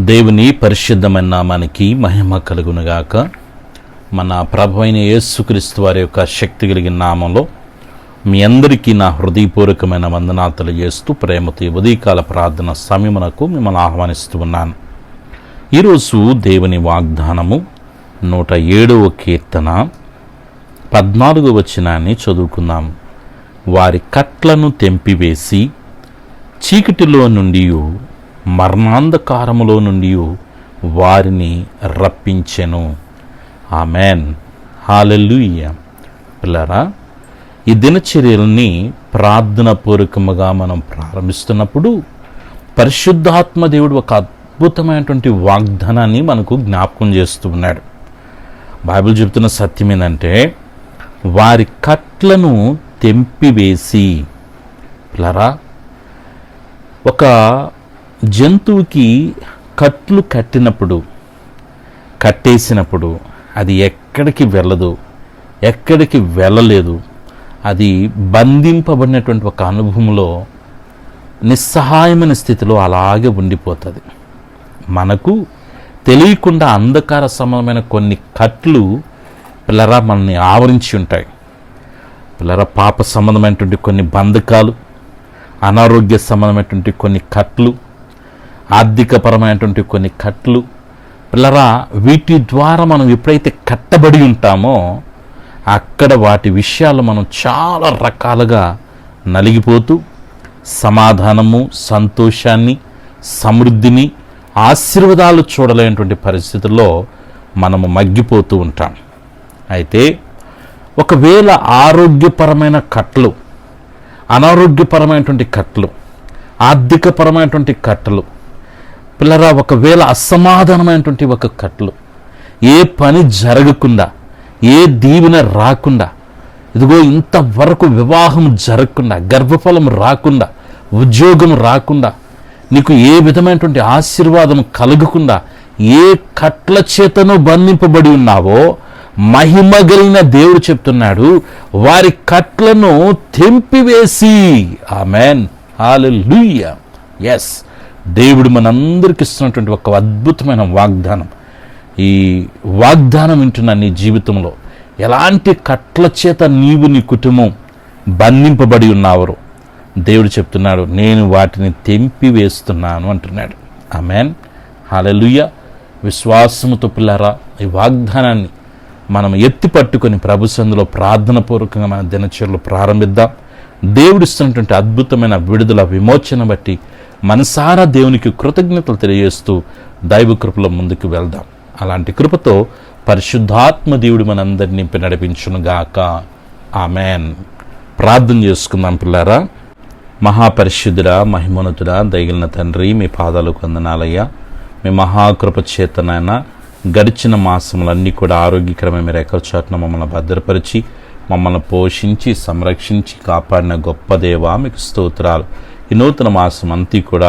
దేవుని పరిశుద్ధమైన నామానికి మహిమ కలుగునుగాక. మన ప్రభువైన యేసుక్రీస్తు వారి యొక్క శక్తి కలిగిన నామంలో మీ అందరికీ నా హృదయపూర్వకమైన వందనాలు తెలియజేస్తూ ప్రేమతో ఉదయకాల ప్రార్థన సమయమునకు మిమ్మల్ని ఆహ్వానిస్తూ ఉన్నాను. ఈరోజు దేవుని వాగ్దానము 107వ కీర్తన 14వ వచనాన్ని చదువుకుందాం. వారి కట్లను తెంపివేసి చీకటిలో నుండి మరణాంధకారములో నుండి వారిని రప్పించెను. ఆమెన్, హల్లెలూయా. పిల్లరా, ఈ దినచర్యల్ని ప్రార్థన పూర్వకముగా మనం ప్రారంభిస్తున్నప్పుడు పరిశుద్ధాత్మ దేవుడు ఒక అద్భుతమైనటువంటి వాగ్దానాన్ని మనకు జ్ఞాపకం చేస్తూ ఉన్నాడు. బైబిల్ చెబుతున్న సత్యం ఏంటంటే, వారి కట్లను తెంపివేసి. పిల్లరా, ఒక జంతువుకి కట్లు కట్టేసినప్పుడు అది ఎక్కడికి వెళ్ళదు, ఎక్కడికి వెళ్ళలేదు. అది బంధింపబడినటువంటి ఒక అనుభవంలో నిస్సహాయమైన స్థితిలో అలాగే ఉండిపోతుంది. మనకు తెలియకుండా అంధకార సంబంధమైన కొన్ని కట్లు పిల్లరా మనల్ని ఆవరించి ఉంటాయి. పిల్లరా, పాప సంబంధమైనటువంటి కొన్ని బంధకాలు, అనారోగ్య సంబంధమైనటువంటి కొన్ని కట్లు, ఆర్థికపరమైనటువంటి కొన్ని కట్లు. పిల్లరా, వీటి ద్వారా మనం ఎప్పుడైతే కట్టబడి ఉంటామో అక్కడ వాటి విషయాలు మనం చాలా రకాలుగా నలిగిపోతూ సమాధానము, సంతోషాన్ని, సమృద్ధిని, ఆశీర్వాదాలు చూడలేనటువంటి పరిస్థితుల్లో మనము మగ్గిపోతూ ఉంటాం. అయితే ఒకవేళ ఆరోగ్యపరమైన కట్లు, అనారోగ్యపరమైనటువంటి కట్లు, ఆర్థికపరమైనటువంటి కట్టలు, పిల్లరా, ఒకవేళ అసమాధానమైనటువంటి ఒక కట్లు, ఏ పని జరగకుండా, ఏ దీవెన రాకుండా, ఇదిగో ఇంతవరకు వివాహం జరగకుండా, గర్భఫలం రాకుండా, ఉద్యోగం రాకుండా, నీకు ఏ విధమైనటువంటి ఆశీర్వాదం కలగకుండా ఏ కట్ల చేతను బంధింపబడి ఉన్నావో మహిమ కలిగిన దేవుడు చెప్తున్నాడు, వారి కట్లను తెంపివేసి. ఆమెన్, హల్లెలూయా. ఎస్, దేవుడు మనందరికి ఇస్తున్నటువంటి ఒక అద్భుతమైన వాగ్దానం. ఈ వాగ్దానం వింటున్న నీ జీవితంలో ఎలాంటి కట్ల చేత నీవు, నీ కుటుంబం బంధింపబడి ఉన్నావో దేవుడు చెప్తున్నాడు, నేను వాటిని తెంపివేస్తున్నాను అంటున్నాడు. ఆమెన్, హల్లెలూయా. విశ్వాసముతో పిల్లరా, ఈ వాగ్దానాన్ని మనం ఎత్తి పట్టుకొని ప్రభు సన్నిధిలో ప్రార్థన పూర్వకంగా మన దినచర్యలు ప్రారంభిద్దాం. దేవుడిస్తున్నటువంటి అద్భుతమైన విడుదల, విమోచన బట్టి మనసారా దేవునికి కృతజ్ఞతలు తెలియజేస్తూ దైవ కృపలో ముందుకు వెళ్దాం. అలాంటి కృపతో పరిశుద్ధాత్మ దేవుడు మనందరినీ నింపి నడిపించునుగాక. ఆమెన్. ప్రార్థన చేసుకుందాం. పిల్లారా, మహాపరిశుద్ధుడా, మహిమోన్నతుడా, దయగలిగిన తండ్రి, మీ పాదాలకు వందనాలయ్యా. మీ మహాకృప చేతనైనా గడిచిన మాసములన్నీ కూడా ఆరోగ్యకరమైన మీ రెక్కల చాటున మమ్మల్ని భద్రపరిచి, మమ్మల్ని పోషించి, సంరక్షించి కాపాడిన గొప్ప దేవా, మీకు స్తోత్రాలు. ఈ నూతన మాసం అంతా కూడా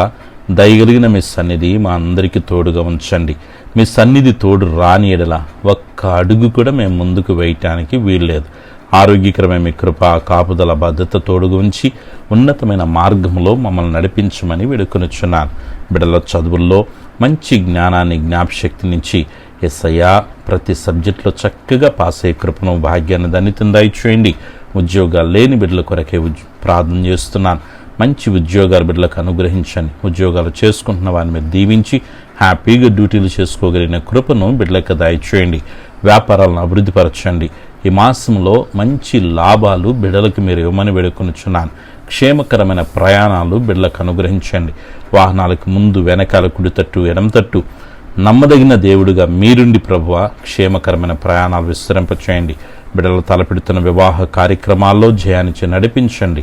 దయగలిగిన మీ సన్నిధి మా అందరికీ తోడుగా ఉంచండి. మీ సన్నిధి తోడు రాని ఎడల ఒక్క అడుగు కూడా మేము ముందుకు వేయటానికి వీల్లేదు. ఆరోగ్యకరమైన మీ కృప, కాపుదల, భద్రత తోడుగా ఉంచి ఉన్నతమైన మార్గంలో మమ్మల్ని నడిపించమని వేడుకొనిచున్నాను. బిడ్డల చదువుల్లో మంచి జ్ఞానాన్ని, జ్ఞాపశక్తినిచ్చి యేసయ్యా ప్రతి సబ్జెక్టులో చక్కగా పాస్ అయ్యే కృపను, భాగ్యాన్ని ధన్యతను దయచేయండి. ఉద్యోగాలు లేని బిడ్డల కొరకే ప్రార్థన చేస్తున్నాను. మంచి ఉద్యోగాలు బిడ్డలకు అనుగ్రహించండి. ఉద్యోగాలు చేసుకుంటున్న వారిని మీరు దీవించి హ్యాపీగా డ్యూటీలు చేసుకోగలిగిన కృపను బిడ్డలకు దయచేయండి. వ్యాపారాలను అభివృద్ధిపరచండి. ఈ మాసంలో మంచి లాభాలు బిడ్డలకు మీరు ఇవ్వమని వేడుకొనిచున్నాను. క్షేమకరమైన ప్రయాణాలు బిడ్డలకు అనుగ్రహించండి. వాహనాలకు ముందు, వెనకాల, కుడి తట్టు, ఎడమ తట్టు నమ్మదగిన దేవుడుగా మీరుండి ప్రభువ క్షేమకరమైన ప్రయాణాలు విస్తరింపచేయండి. బిడ్డలు తలపెడుతున్న వివాహ కార్యక్రమాల్లో జయానిచ్చి నడిపించండి.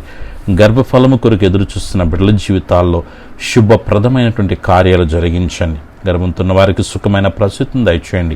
గర్భఫలము కొరకు ఎదురు చూస్తున్న బిడ్డల జీవితాల్లో శుభప్రదమైనటువంటి కార్యాలు జరిగించండి. గర్భంతున్న వారికి సుఖమైన ప్రసూతిని దయచేయండి.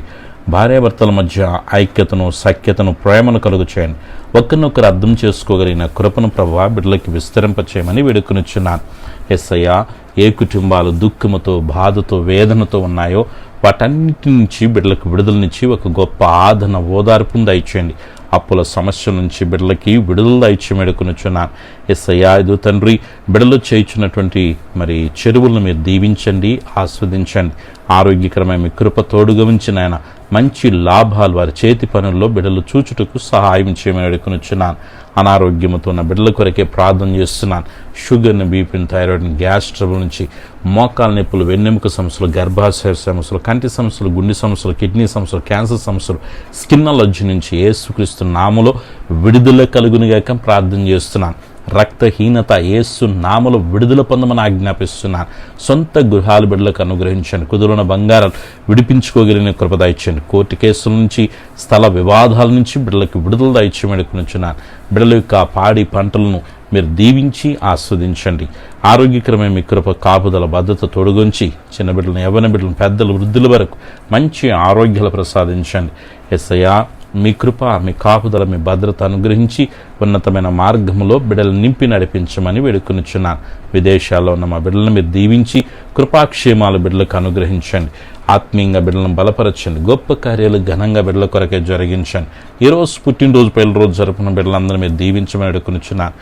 భార్యాభర్తల మధ్య ఐక్యతను, సఖ్యతను, ప్రేమను కలుగు చేయండి. ఒకరినొకరు అర్థం చేసుకోగలిగిన కృపను ప్రభువా బిడ్డలకి విస్తరింపచేయమని వేడుకొనిచున్నాను. యేసయ్యా, ఏ కుటుంబాలు దుఃఖముతో, బాధతో, వేదనతో ఉన్నాయో వాటన్నిటి నుంచి బిడ్డలకు విడుదలనిచ్చి ఒక గొప్ప ఆదరణ, ఓదార్పును దయచేయండి. అప్పుల సమస్య నుంచి బిడ్డలకి విడుదల దయచేయమని వేడుకొనుచున్నాను. యేసయ్యా, ఇదిగో తండ్రి, బిడ్డలు చేయుచున్నటువంటి మరి చెరువులను మీరు దీవించండి, ఆస్వాదించండి. ఆరోగ్యకరమైన మీ కృప తోడుగా ఉంచి నాయన మంచి లాభాలు వారి చేతి పనుల్లో బిడ్డలు చూచుటకు సహాయం చేయమని వేడుకొనుచున్నాను. అనారోగ్యంతో ఉన్న బిడ్డల కొరకే ప్రార్థన చేస్తున్నాను. షుగర్ని, బీపీని, థైరాయిడ్ని, గ్యాస్ ట్రబుల్ నుంచి మోకాల నొప్పులు, వెన్నెముక సమస్యలు, గర్భాశయ సమస్యలు, కంటి సమస్యలు, గుండె సమస్యలు, కిడ్నీ సమస్యలు, క్యాన్సర్ సమస్యలు, స్కిన్ అలర్జీ నుంచి యేసుక్రీస్తు నామములో విడుదల కలుగునుగాక ప్రార్థన చేస్తున్నాను. రక్తహీనత యేసు నామములో విడుదల పొందమని ఆజ్ఞాపిస్తున్నాను. సొంత గృహాలు బిడ్డలకు అనుగ్రహించండి. కుదురున్న బంగారాలు విడిపించుకోగలిగిన కృప దయచేయండి. కోర్టు కేసుల నుంచి, స్థల వివాదాల నుంచి బిడ్డలకు విడుదల దయచేయమని వేడుకొనుచున్నాను. బిడ్డల యొక్క పాడి పంటలను మీరు దీవించి ఆస్వాదించండి. ఆరోగ్యకరమైన మీ కృప కాపుదల భద్రత తొడుగుంచి చిన్న బిడ్డలను, యవ్వన బిడ్డలను, పెద్దలు, వృద్ధుల వరకు మంచి ఆరోగ్యాలు ప్రసాదించండి. యేసయ్యా, మీ కృప, మీ కాపుదల, మీ భద్రత అనుగ్రహించి ఉన్నతమైన మార్గంలో బిడ్డలు నింపి నడిపించమని వేడుకొనుచున్నాను. విదేశాల్లో ఉన్న మా బిడ్డలను మీరు దీవించి కృపాక్షేమాలు బిడ్డలకు అనుగ్రహించండి. ఆత్మీయంగా బిడ్డలను బలపరచండి. గొప్ప కార్యాలు ఘనంగా బిడ్డల కొరకే జరిగించండి. ఈరోజు పుట్టినరోజు, పెళ్లి రోజు జరుపుకున్న బిడ్డలందరూ మీరు దీవించమని వేడుకొనుచున్నాను.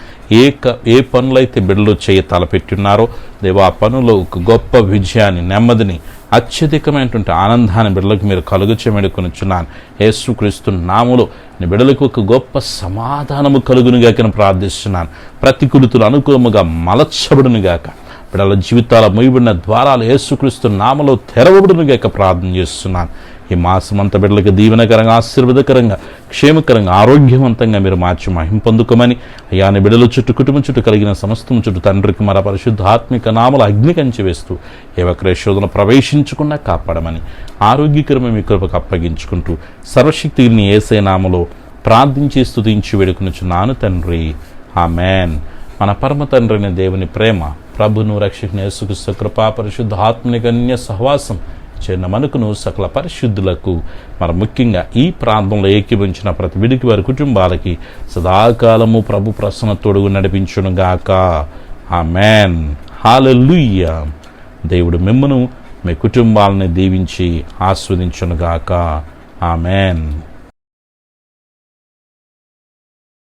ఏ పనులైతే బిడ్డలు చేయ తలపెట్టున్నారో దేవా, ఆ పనులో ఒక గొప్ప విజయాన్ని, నెమ్మదిని, అత్యధికమైనటువంటి ఆనందాన్ని బిడ్డలకు మీరు కలుగచేయమని వేడుకొనుచున్నాను. యేసుక్రీస్తు నామములో నీ బిడ్డలకు ఒక గొప్ప సమాధానము కలుగునుగాక ప్రార్థిస్తున్నాను. ప్రతికూలతలు అనుకూలముగా మలచబడునుగాక. బిడ్డల జీవితాల మూయబడిన ద్వారాలు యేసుక్రీస్తు నామములో తెరవబడునుగాక ప్రార్థన చేస్తున్నాను. ఈ మాసమంతా బిడ్డలకు దీవెనకరంగా, ఆశీర్వాదకరంగా, క్షేమకరంగా, ఆరోగ్యవంతంగా మీరు మార్చి మహిమ పొందుకోమని అయ్యా, నీ బిడ్డల చుట్టూ, కుటుంబం చుట్టూ కలిగిన సమస్తం చుట్టూ తండ్రికి మన పరిశుద్ధాత్మిక నామలు అగ్ని కంచి వేస్తూ ఏ ఒక్కరి శోధన ప్రవేశించకుండా కాపాడమని ఆరోగ్యకరమైన మీ కృపకు అప్పగించుకుంటూ సర్వశక్తిని యేసే నామములో ప్రార్థించి స్తుతించి వేడుకొనుచున్నాను తండ్రి. ఆమేన్. మన పరమ తండ్రిని దేవుని ప్రేమ, ప్రభును రక్షకుని యేసుక్రీస్తు కృపా, పరిశుద్ధాత్మని కన్య సహవాసం చేరిన మనకును సకల పరిశుద్ధులకు, మరి ముఖ్యంగా ఈ ప్రాంతంలో ఏకీభవించిన ప్రతి విడికి వారి కుటుంబాలకి సదాకాలము ప్రభు ప్రసన్న తోడుగు నడిపించునుగాక. ఆమేన్. హల్లెలూయా. దేవుడు మిమ్మును, మీ కుటుంబాలని దీవించి ఆస్వాదించునుగాక. ఆమేన్.